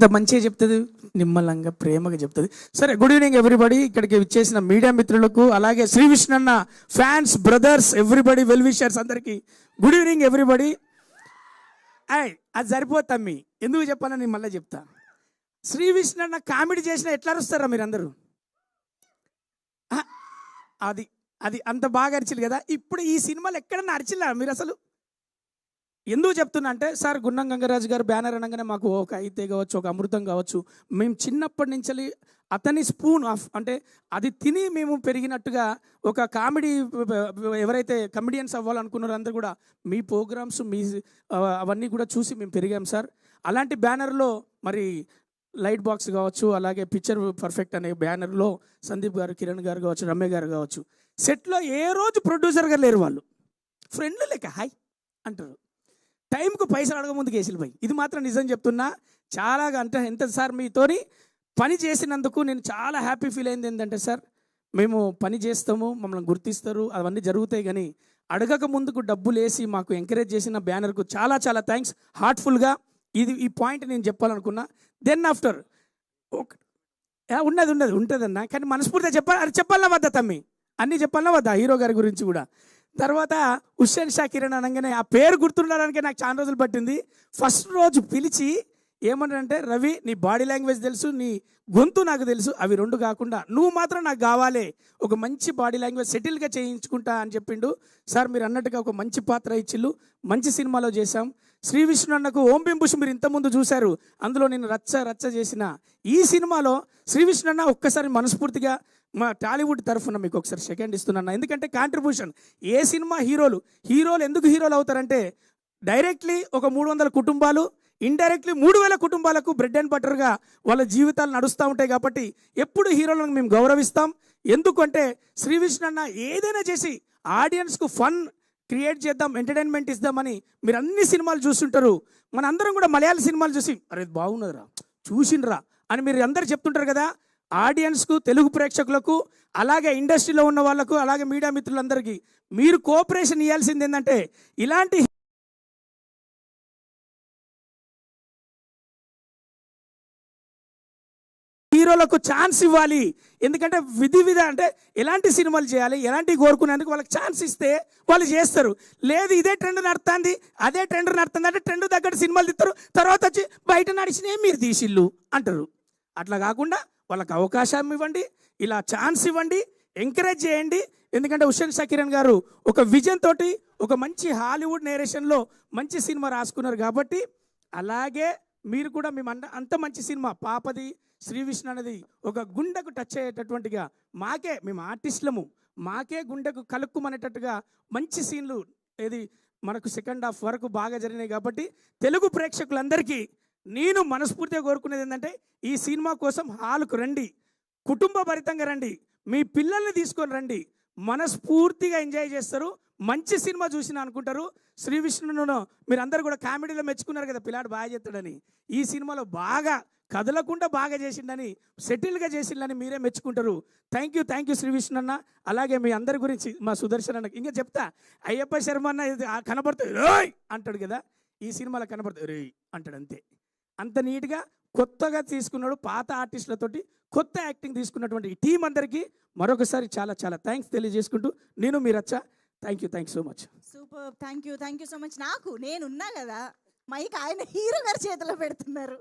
ఎంత మంచిగా చెప్తుంది, నిమ్మలంగా ప్రేమగా చెప్తుంది. సరే, గుడ్ ఈవినింగ్ ఎవ్రీబడి. ఇక్కడికి విచ్చేసిన మీడియా మిత్రులకు, అలాగే Shri Vishnanna fans, brothers, everybody, well wishers అందరికీ గుడ్ ఈవినింగ్ ఎవ్రీబడి. అది సరిపోతమ్మి, ఎందుకు చెప్పాలని నేను మళ్ళీ చెప్తా. శ్రీ విష్ణన్న కామెడీ చేసినా ఎట్లా అరుస్తారా మీరు అందరూ? అది అది అంత బాగా అరిచిలు కదా. ఇప్పుడు ఈ సినిమాలు ఎక్కడన్నా అరిచిలా మీరు అసలు? ఎందుకు చెప్తున్నా అంటే, సార్ గున్నం గంగరాజు గారు బ్యానర్ అనగానే మాకు ఒక అయితే కావచ్చు, ఒక అమృతం కావచ్చు, మేము చిన్నప్పటి నుంచి అతని స్పూన్ ఆఫ్ అంటే అది తిని మేము పెరిగినట్టుగా ఒక కామెడీ, ఎవరైతే కమెడియన్స్ అవ్వాలనుకున్నారో అందరూ కూడా మీ ప్రోగ్రామ్స్, మీ అవన్నీ కూడా చూసి మేము పెరిగాం సార్. అలాంటి బ్యానర్లో మరి లైట్ బాక్స్ కావచ్చు, అలాగే పిక్చర్ పర్ఫెక్ట్ అనే బ్యానర్లో సందీప్ గారు, కిరణ్ గారు కావచ్చు, రమ్య గారు కావచ్చు, సెట్లో ఏ రోజు ప్రొడ్యూసర్గా లేరు. వాళ్ళు ఫ్రెండ్లు లెక్క హాయ్ అంటారు. టైంకు పైసలు అడగ ముందుకు వేసిలు పోయి. ఇది మాత్రం నిజం చెప్తున్నా. చాలా అంటే ఎంత సార్ మీతోని పని చేసినందుకు నేను చాలా హ్యాపీ ఫీల్ అయింది. ఏంటంటే సార్, మేము పని చేస్తాము, మమ్మల్ని గుర్తిస్తారు, అవన్నీ జరుగుతాయి, కానీ అడగక ముందుకు డబ్బులు వేసి మాకు ఎంకరేజ్ చేసిన బ్యానర్కు చాలా చాలా థ్యాంక్స్ హార్ట్ఫుల్గా. ఈ పాయింట్ నేను చెప్పాలనుకున్నా. దెన్ ఆఫ్టర్ ఉంటుందన్నా, కానీ మనస్ఫూర్తిగా చెప్పాలన్నా వద్దా తమ్మి? అన్నీ చెప్పాలన్నా వద్దా? హీరో గారి గురించి కూడా. తర్వాత హుస్సేన్ షా కిరణ్ అనగానే ఆ పేరు గుర్తుండడానికే నాకు చాలా రోజులు పట్టింది. ఫస్ట్ రోజు పిలిచి ఏమంటారంటే, రవి నీ బాడీ లాంగ్వేజ్ తెలుసు, నీ గొంతు నాకు తెలుసు, అవి రెండు కాకుండా నువ్వు మాత్రం నాకు కావాలి, ఒక మంచి బాడీ లాంగ్వేజ్ సెటిల్గా చేయించుకుంటా అని చెప్పిండు. సార్ మీరు అన్నట్టుగా ఒక మంచి పాత్ర ఇచ్చిళ్ళు, మంచి సినిమాలో చేశాం. శ్రీ విష్ణు అన్నకు ఓం బింబుష్ మీరు ఇంతకుముందు చూశారు, అందులో నేను రచ్చ చేసిన ఈ సినిమాలో శ్రీ విష్ణు అన్న ఒక్కసారి మనస్ఫూర్తిగా మా టాలీవుడ్ తరఫున మీకు ఒకసారి సెకండ్ ఇస్తున్నా. ఎందుకంటే కాంట్రిబ్యూషన్ ఏ సినిమా హీరోలు ఎందుకు హీరోలు అవుతారంటే, డైరెక్ట్లీ ఒక 300 కుటుంబాలు, ఇండైరెక్ట్లీ 3000 కుటుంబాలకు బ్రెడ్ అండ్ బటర్గా వాళ్ళ జీవితాలు నడుస్తూ ఉంటాయి. కాబట్టి ఎప్పుడు హీరోలను మేము గౌరవిస్తాం. ఎందుకంటే శ్రీ విష్ణు అన్న ఏదైనా చేసి ఆడియన్స్కు ఫన్ క్రియేట్ చేద్దాం, ఎంటర్టైన్మెంట్ ఇద్దామని మీరు అన్ని సినిమాలు చూస్తుంటారు. మన అందరం కూడా మలయాళ సినిమాలు చూసి అరే బాగున్నదిరా, చూసిండ్రా అని మీరు అందరు చెప్తుంటారు కదా. ఆడియన్స్కు, తెలుగు ప్రేక్షకులకు, అలాగే ఇండస్ట్రీలో ఉన్న వాళ్ళకు, అలాగే మీడియా మిత్రులందరికీ మీరు కోఆపరేషన్ ఇవ్వాల్సింది ఏంటంటే, ఇలాంటి హీరోలకు ఛాన్స్ ఇవ్వాలి. ఎందుకంటే విధి అంటే ఎలాంటి సినిమాలు చేయాలి, ఎలాంటి కోరుకునేందుకు వాళ్ళకి ఛాన్స్ ఇస్తే వాళ్ళు చేస్తారు. లేదు ఇదే ట్రెండ్ నడుతుంది, అదే ట్రెండ్ నడుతుంది అంటే ట్రెండ్ తగ్గట్టు సినిమాలు తీస్తారు, తర్వాత వచ్చి బయట నడిచినే మీరు తీసిళ్ళు అంటారు. అట్లా కాకుండా వాళ్ళకి అవకాశం ఇవ్వండి, ఇలా ఛాన్స్ ఇవ్వండి, ఎంకరేజ్ చేయండి. ఎందుకంటే హుస్సేన్ షా కిరణ్ గారు ఒక విజన్ తోటి ఒక మంచి హాలీవుడ్ నేరేషన్లో మంచి సినిమా రాసుకున్నారు. కాబట్టి అలాగే మీరు కూడా మేము అంత మంచి సినిమా పాపది, శ్రీ విష్ణు అనేది ఒక గుండెకు టచ్ అయ్యేటటువంటిగా, మేము ఆర్టిస్టులము, మాకే గుండెకు కలుక్కుమనేటట్టుగా మంచి సీన్లు ఏది మనకు సెకండ్ హాఫ్ వరకు బాగా జరిగినాయి. కాబట్టి తెలుగు ప్రేక్షకులందరికీ నేను మనస్ఫూర్తిగా కోరుకునేది ఏంటంటే, ఈ సినిమా కోసం హాల్కు రండి, కుటుంబ భరితంగా రండి, మీ పిల్లల్ని తీసుకొని రండి, మనస్ఫూర్తిగా ఎంజాయ్ చేస్తారు, మంచి సినిమా చూసిన అనుకుంటారు. శ్రీ విష్ణును మీరు అందరూ కూడా కామెడీలో మెచ్చుకున్నారు కదా, పిల్లాడు బాగా చేస్తాడని. ఈ సినిమాలో బాగా కదలకుండా బాగా చేసిండని, సెటిల్గా చేసిండని మీరే మెచ్చుకుంటారు. థ్యాంక్ యూ శ్రీ విష్ణు అన్న. అలాగే మీ అందరి గురించి మా సుదర్శన్ అన్న ఇంకా చెప్తా. అయ్యప్ప శర్మ అన్న కనబడుతుంది రోయ్ అంటాడు కదా, ఈ సినిమాలో కనబడుతుంది రోయ్ అంటాడు. అంత నీట్గా కొత్తగా తీసుకున్నాడు. పాత ఆర్టిస్టులతోటి కొత్త యాక్టింగ్ తీసుకున్నటువంటి ఈ టీం అందరికీ మరొకసారి చాలా చాలా థ్యాంక్స్ తెలియజేసుకుంటూ నేను మీరచ్చ. Thank you so much. Super, thank you so much. నేనున్నా కదా మైక్ ఆయన హీరో గారి చేతిలో పెడుతున్నారు.